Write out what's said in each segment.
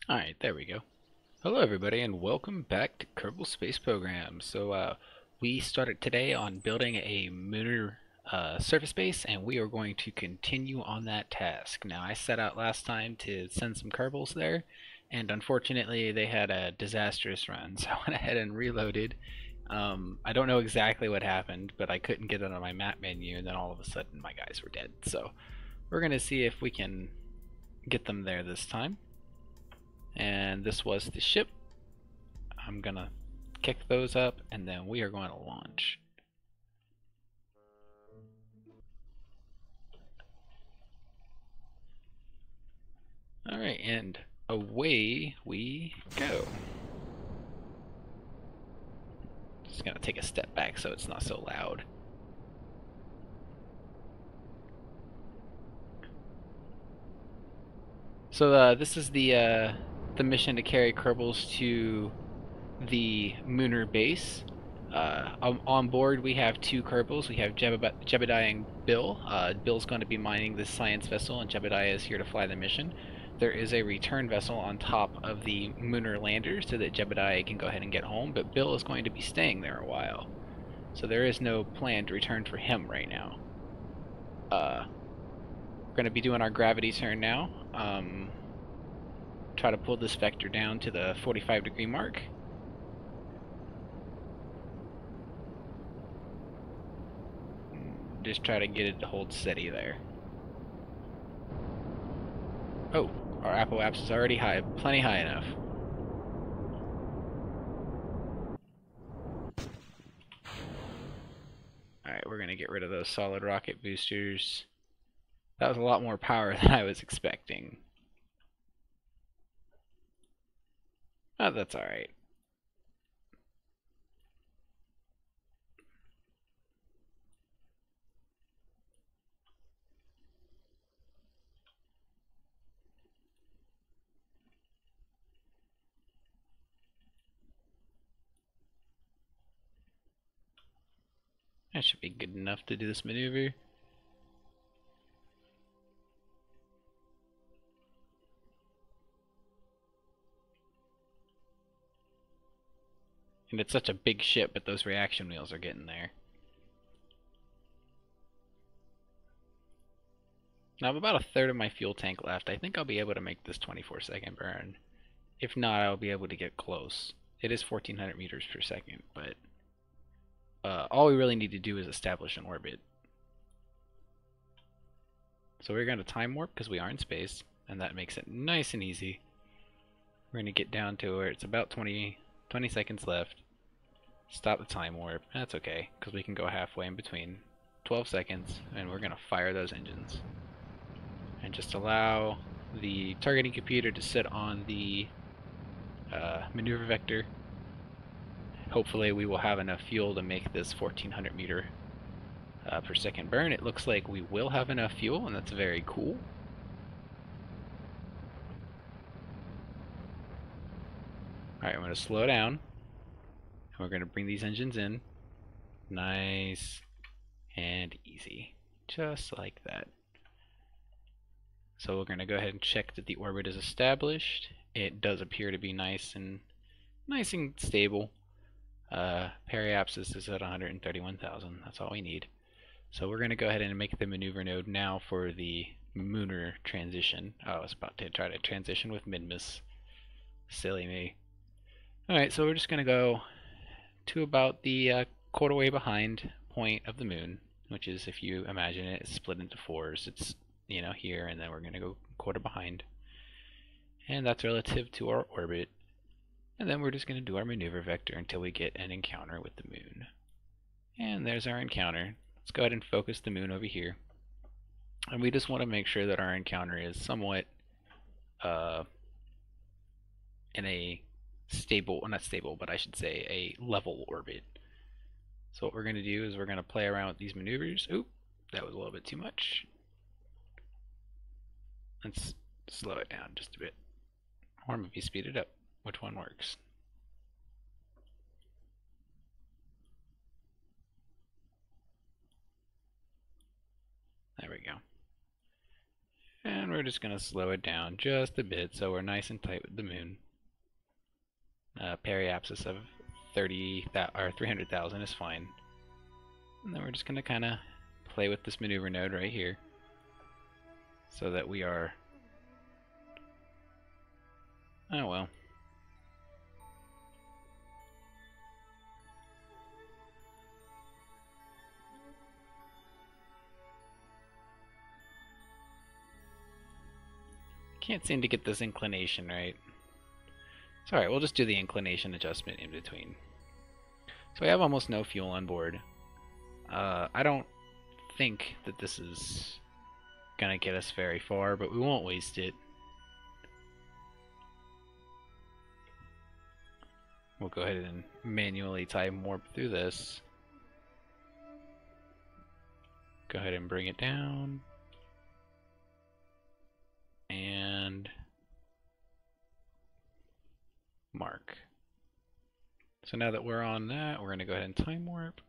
Alright, there we go. Hello everybody and welcome back to Kerbal Space Program. We started today on building a Munar surface base, and we are going to continue on that task. Now, I set out last time to send some Kerbals there, and unfortunately they had a disastrous run, so I went ahead and reloaded. I don't know exactly what happened, but I couldn't get it on my map menu, and then all of a sudden my guys were dead. So we're going to see if we can get them there this time. And this was the ship. I'm gonna kick those up and then we are going to launch. Alright, and away we go. Just gonna take a step back so it's not so loud. So this is the mission to carry Kerbals to the Munar base. On board we have two Kerbals. We have Jebediah and Bill. Bill's going to be mining this science vessel, and Jebediah is here to fly the mission. There is a return vessel on top of the Munar lander so that Jebediah can go ahead and get home, but Bill is going to be staying there a while. So there is no planned return for him right now. We're going to be doing our gravity turn now. Try to pull this vector down to the 45-degree mark. Just try to get it to hold steady there. Oh, our apoapsis is already high, plenty high enough. Alright, we're gonna get rid of those solid rocket boosters. That was a lot more power than I was expecting. Oh, that's alright. That should be good enough to do this maneuver. And it's such a big ship, but those reaction wheels are getting there. Now I have about a third of my fuel tank left. I think I'll be able to make this 24-second burn. If not, I'll be able to get close. It is 1400 meters per second, but all we really need to do is establish an orbit. So we're going to time warp because we are in space, and that makes it nice and easy. We're going to get down to where it's about 20 seconds left. Stop the time warp. That's okay, because we can go halfway in between. 12 seconds, and we're going to fire those engines. And just allow the targeting computer to sit on the maneuver vector. Hopefully we will have enough fuel to make this 1400 meter per second burn. It looks like we will have enough fuel, and that's very cool. Alright, I'm going to slow down, and we're going to bring these engines in. Nice and easy. Just like that. So we're going to go ahead and check that the orbit is established. It does appear to be nice and stable. Periapsis is at 131,000. That's all we need. So we're going to go ahead and make the maneuver node now for the Munar transition. Oh, I was about to try to transition with Midmus. Silly me. Alright, so we're just going to go to about the quarter way behind point of the moon, which is, if you imagine it, it's split into fours. It's, you know, here, and then we're going to go quarter behind. And that's relative to our orbit. And then we're just going to do our maneuver vector until we get an encounter with the moon. And there's our encounter. Let's go ahead and focus the moon over here. And we just want to make sure that our encounter is somewhat in a stable, well, not stable, but I should say a level orbit. So what we're going to do is we're going to play around with these maneuvers. Oop, that was a little bit too much. Let's slow it down just a bit. Or maybe speed it up. Which one works? There we go. And And we're just going to slow it down just a bit so we're nice and tight with the moon. Periapsis of 300,000 is fine. And then we're just going to kind of play with this maneuver node right here so that we are... Oh well. Can't seem to get this inclination right. It's alright, we'll just do the inclination adjustment in between. So we have almost no fuel on board. I don't think that this is gonna get us very far, but we won't waste it. We'll go ahead and manually time warp through this. Go ahead and bring it down. And mark. So now that we're on that, we're going to go ahead and time warp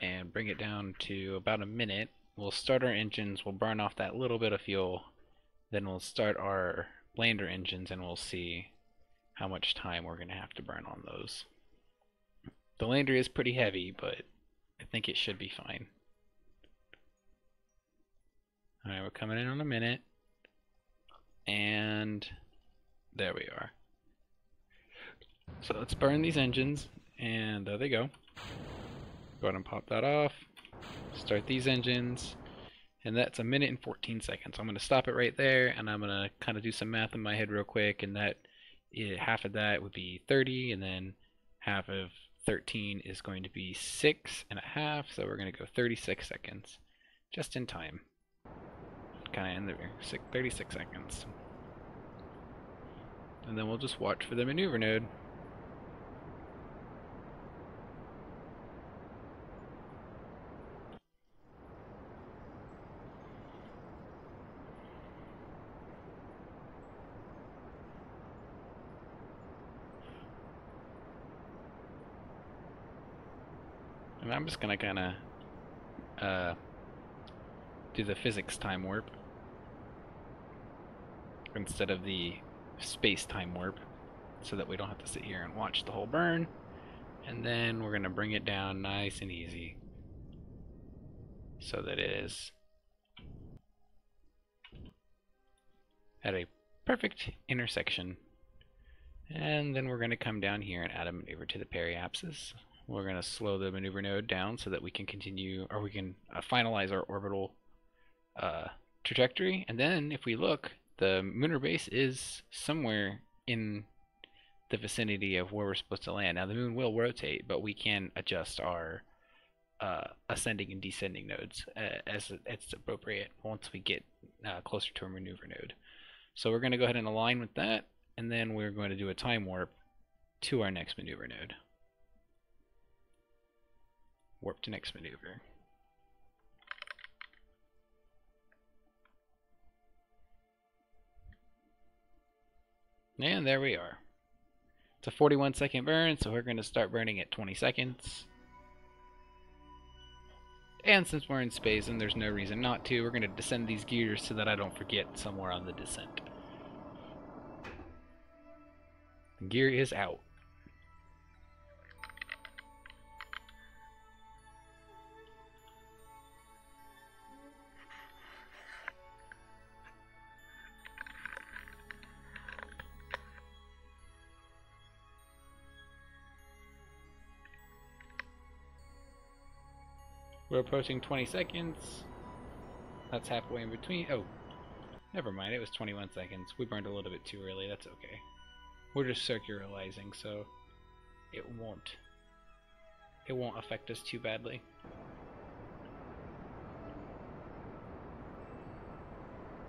and bring it down to about a minute. We'll start our engines, we'll burn off that little bit of fuel, then we'll start our lander engines and we'll see how much time we're going to have to burn on those. The lander is pretty heavy, but I think it should be fine. Alright, we're coming in on a minute. And there we are. So let's burn these engines, and there they go. Go ahead and pop that off. Start these engines, and that's a minute and 14 seconds. I'm going to stop it right there, and I'm going to kind of do some math in my head real quick, and that half of that would be 30, and then half of 13 is going to be 6.5, so we're going to go 36 seconds. Just in time. Kind of in there, 36 seconds. And then we'll just watch for the maneuver node. And I'm just gonna kind of do the physics time warp instead of the space time warp, so that we don't have to sit here and watch the whole burn. And then we're gonna bring it down nice and easy so that it is at a perfect intersection. And then we're gonna come down here and add a maneuver to the periapsis. We're gonna slow the maneuver node down so that we can continue, or we can finalize our orbital trajectory. And then if we look, the Munar base is somewhere in the vicinity of where we're supposed to land. Now the moon will rotate, but we can adjust our ascending and descending nodes as it's appropriate once we get closer to our maneuver node. So we're going to go ahead and align with that, and then we're going to do a time warp to our next maneuver node. Warp to next maneuver. And there we are. It's a 41-second burn, so we're going to start burning at 20 seconds. And since we're in space and there's no reason not to, we're going to descend these gears so that I don't forget somewhere on the descent. The gear is out. We're approaching 20 seconds. That's halfway in between. Oh, never mind. It was 21 seconds. We burned a little bit too early. That's okay. We're just circularizing, so it won't affect us too badly.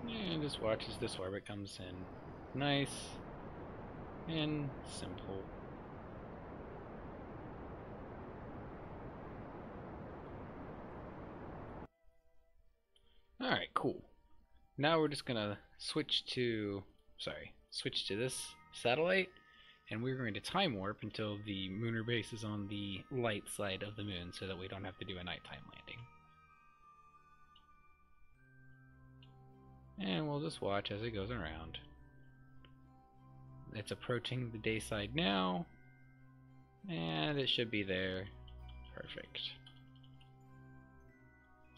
And just watch as this orbit comes in. Nice and simple. Alright, cool. Now we're just gonna switch to this satellite, and we're going to time warp until the Munar base is on the light side of the moon so that we don't have to do a nighttime landing. we'll just watch as it goes around. It's approaching the day side now, and it should be there. Perfect.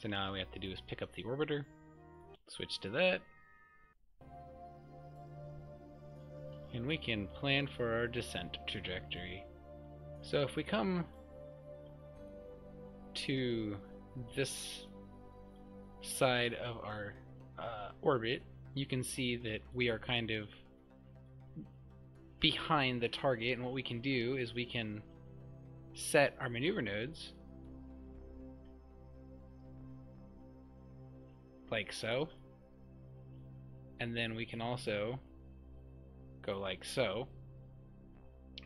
So now all we have to do is pick up the orbiter, switch to that, and we can plan for our descent trajectory. So if we come to this side of our orbit, you can see that we are kind of behind the target, and what we can do is we can set our maneuver nodes like so, and then we can also go like so,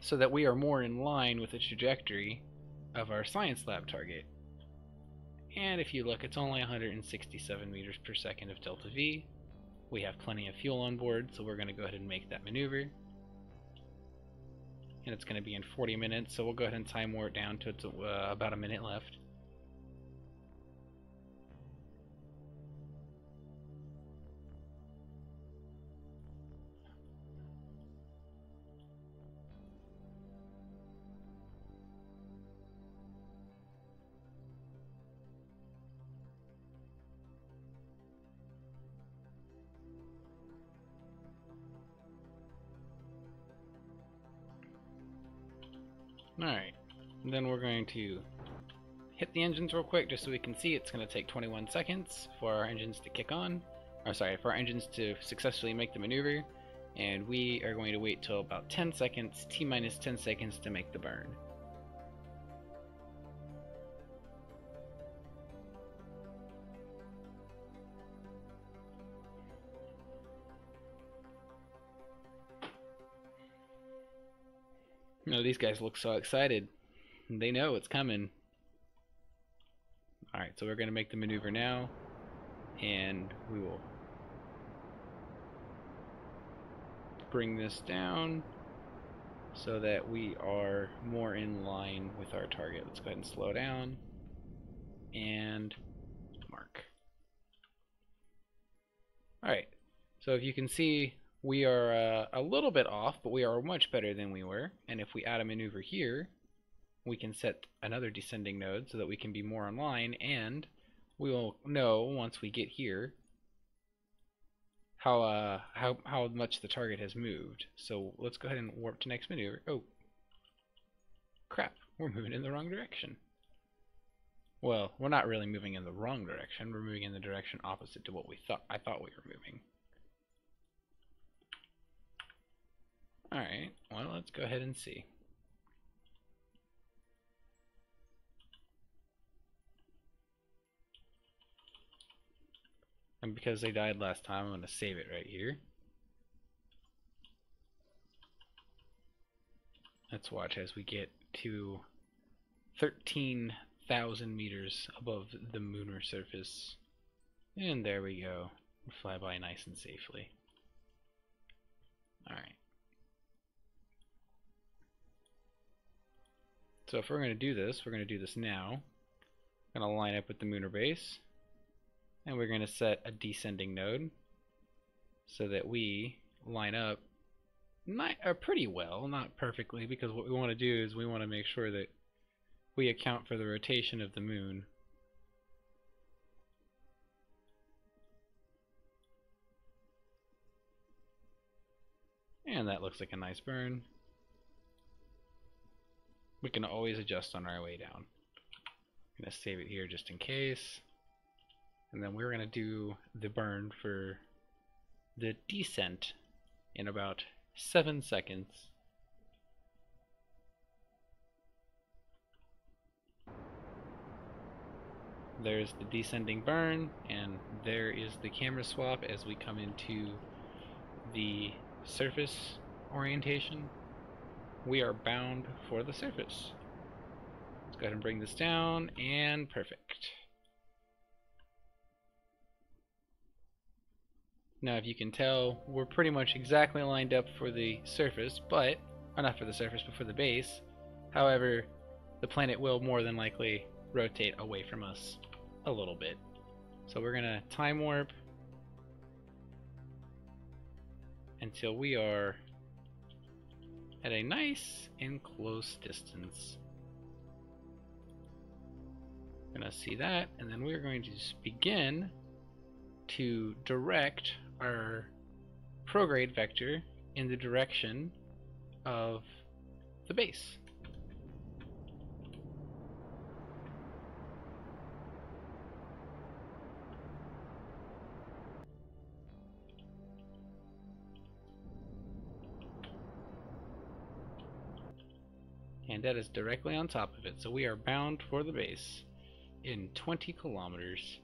so that we are more in line with the trajectory of our science lab target. And if you look, it's only 167 meters per second of delta V. We have plenty of fuel on board, so we're going to go ahead and make that maneuver. And it's going to be in 40 minutes, so we'll go ahead and time warp down to about a minute left. Alright, then we're going to hit the engines real quick just so we can see. It's going to take 21 seconds for our engines to kick on. Or sorry, for our engines to successfully make the maneuver. And we are going to wait till about 10 seconds, T-minus 10 seconds to make the burn. You know, these guys look so excited. They know it's coming. Alright, so we're going to make the maneuver now, and we will bring this down so that we are more in line with our target. Let's go ahead and slow down and mark. Alright, so if you can see, we are a little bit off, but we are much better than we were. And if we add a maneuver here, we can set another descending node so that we can be more in line, and we will know once we get here how much the target has moved. So let's go ahead and warp to next maneuver. Oh, crap, we're moving in the wrong direction. Well, we're not really moving in the wrong direction. We're moving in the direction opposite to what I thought we were moving. Alright, well, let's go ahead and see. And because they died last time, I'm going to save it right here. Let's watch as we get to 13,000 meters above the Munar surface. And there we go. We fly by nice and safely. Alright. So if we're going to do this, we're going to do this now. We're going to line up with the Munar base. And we're going to set a descending node so that we line up pretty well, not perfectly, because what we want to do is we want to make sure that we account for the rotation of the moon. And that looks like a nice burn. We can always adjust on our way down. I'm going to save it here just in case. And then we're going to do the burn for the descent in about 7 seconds. There's the descending burn, and there is the camera swap as we come into the surface orientation. We are bound for the surface. Let's go ahead and bring this down, and perfect. Now if you can tell, we're pretty much exactly lined up for the surface, but, or not for the surface, but for the base. However, the planet will more than likely rotate away from us a little bit. So we're going to time warp until we are at a nice and close distance. We're going to see that, and then we're going to just begin to direct our prograde vector in the direction of the base. And that is directly on top of it, so we are bound for the base in 20 kilometers.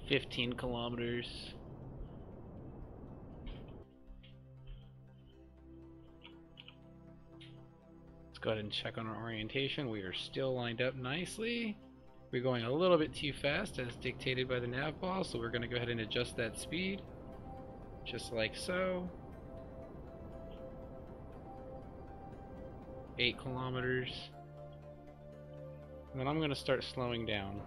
"15 kilometers. Let's go ahead and check on our orientation. We are still lined up nicely. We're going a little bit too fast as dictated by the nav ball, so we're going to go ahead and adjust that speed, just like so. 8 kilometers. And then I'm going to start slowing down.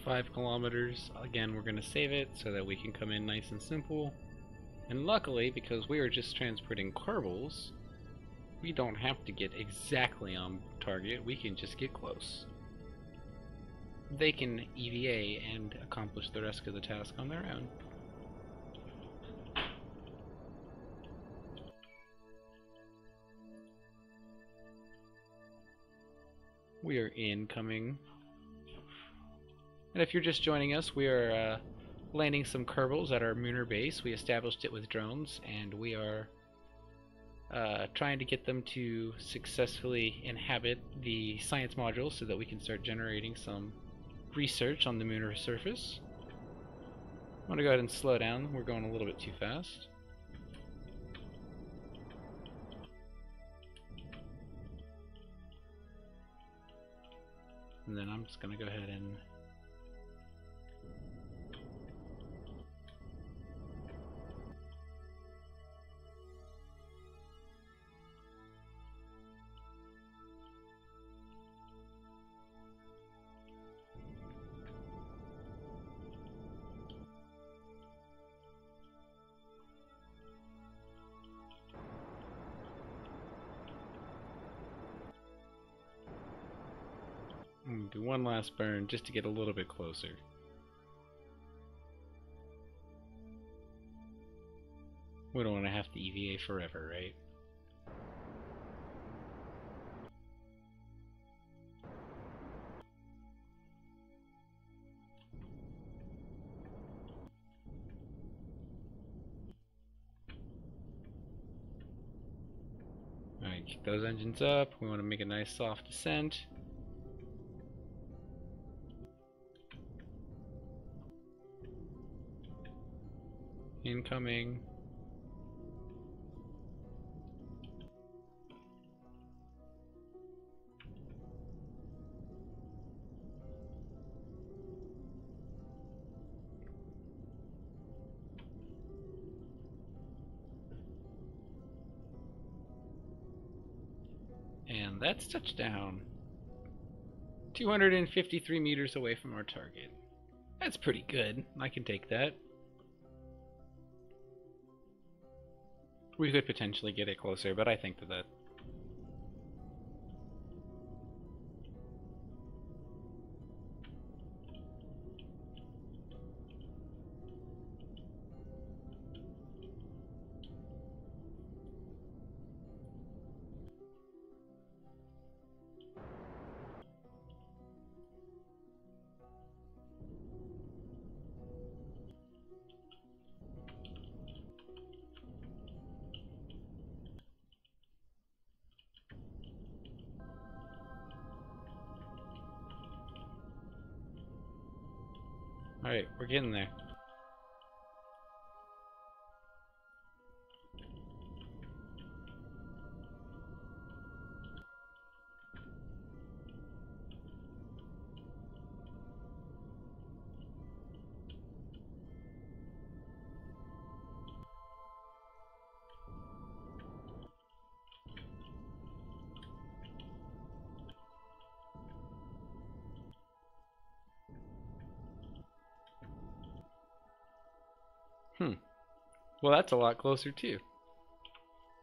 "5 kilometers. Again, we're going to save it so that we can come in nice and simple. And luckily, because we are just transporting Kerbals, we don't have to get exactly on target, we can just get close. They can EVA and accomplish the rest of the task on their own. We are incoming. And if you're just joining us, we are landing some Kerbals at our Munar base. We established it with drones, and we are trying to get them to successfully inhabit the science module so that we can start generating some research on the Munar surface. I'm going to go ahead and slow down. We're going a little bit too fast. And then I'm just going to go ahead and do one last burn just to get a little bit closer. We don't want to have to EVA forever, right? Alright, kick those engines up. We want to make a nice soft descent. Incoming. And that's touchdown. 253 meters away from our target. That's pretty good. I can take that. We could potentially get it closer, but I think that Alright, we're getting there. Hmm. Well, that's a lot closer too.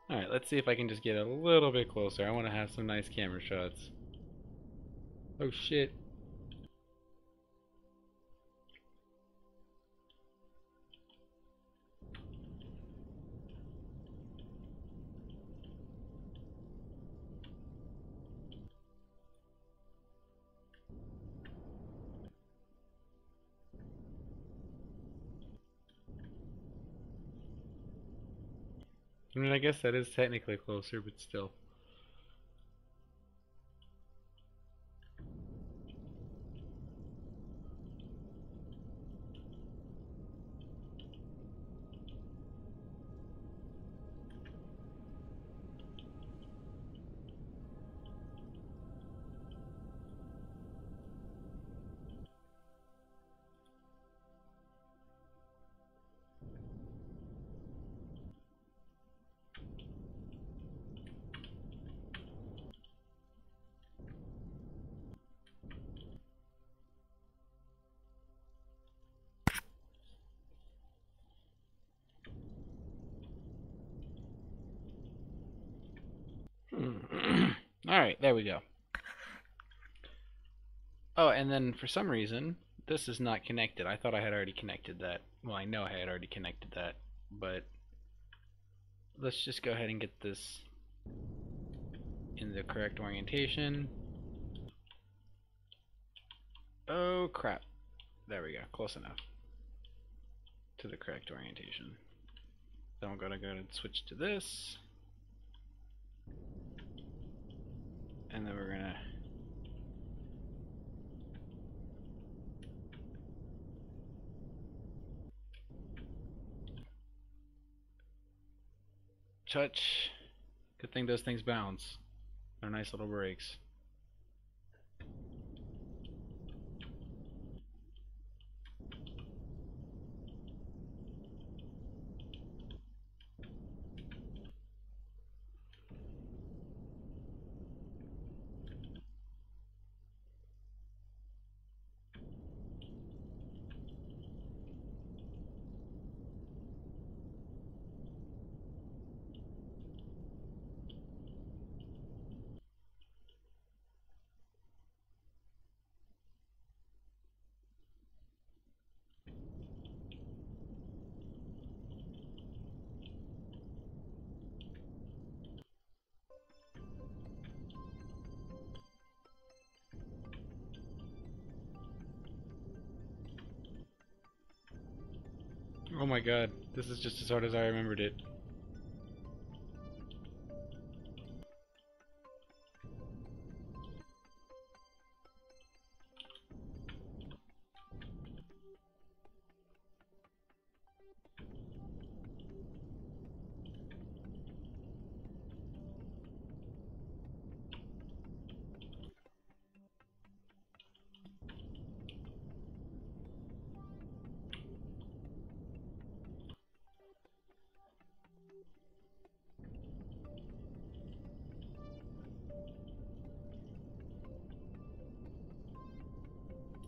Alright, let's see if I can just get a little bit closer. I want to have some nice camera shots. Oh shit. I mean, I guess that is technically closer, but still. Alright, there we go. Oh, and then for some reason, this is not connected. I thought I had already connected that. Well, I know I had already connected that, but let's just go ahead and get this in the correct orientation. Oh crap. There we go. Close enough to the correct orientation. Then we're going to go and switch to this. And then we're going to touch. Good thing those things bounce. They're nice little brakes. Oh my god, this is just as hard as I remembered it.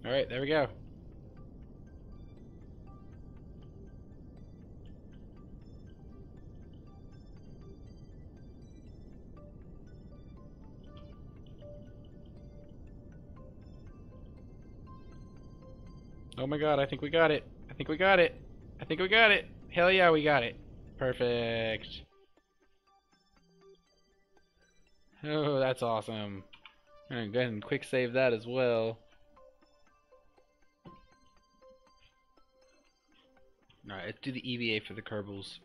Alright, there we go. Oh my god, I think we got it. I think we got it. I think we got it. Hell yeah, we got it. Perfect. Oh, that's awesome. Alright, go ahead and quick save that as well. Alright, let's do the EVA for the Kerbals.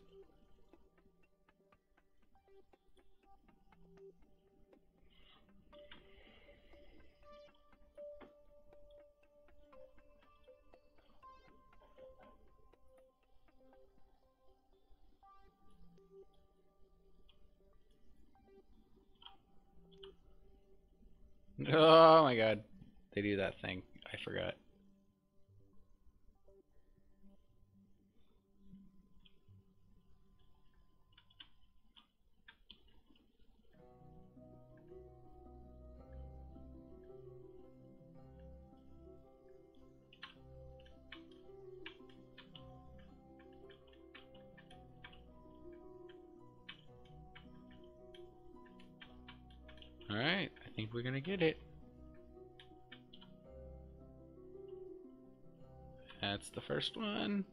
Oh my god. They do that thing. I forgot. think we're gonna get it. That's the first one.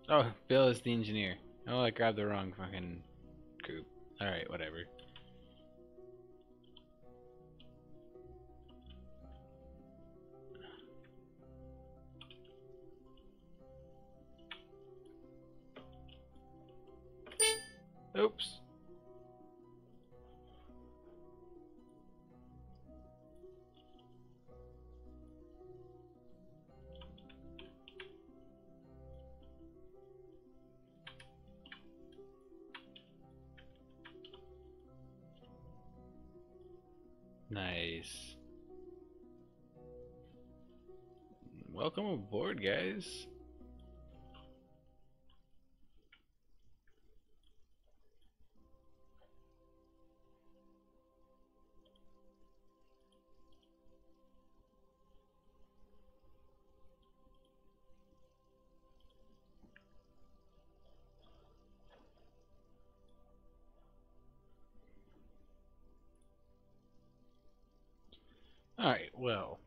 Oh, Bill is the engineer. Oh, I grabbed the wrong fucking group. Alright, whatever. Oops. Nice. Welcome aboard, guys. Alright, well.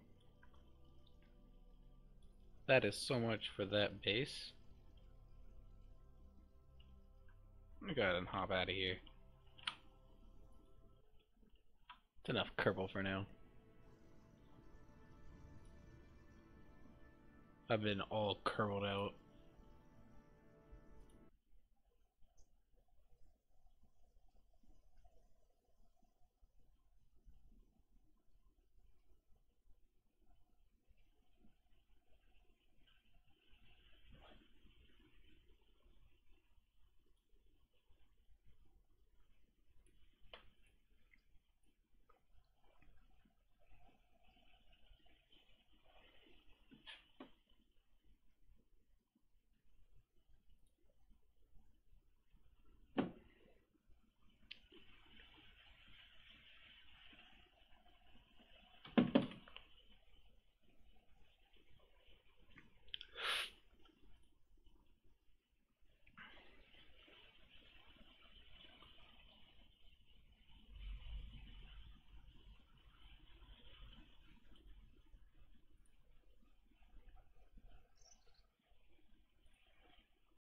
That is so much for that base. I gotta hop out of here. It's enough Kerbal for now. I've been all Kerbaled out.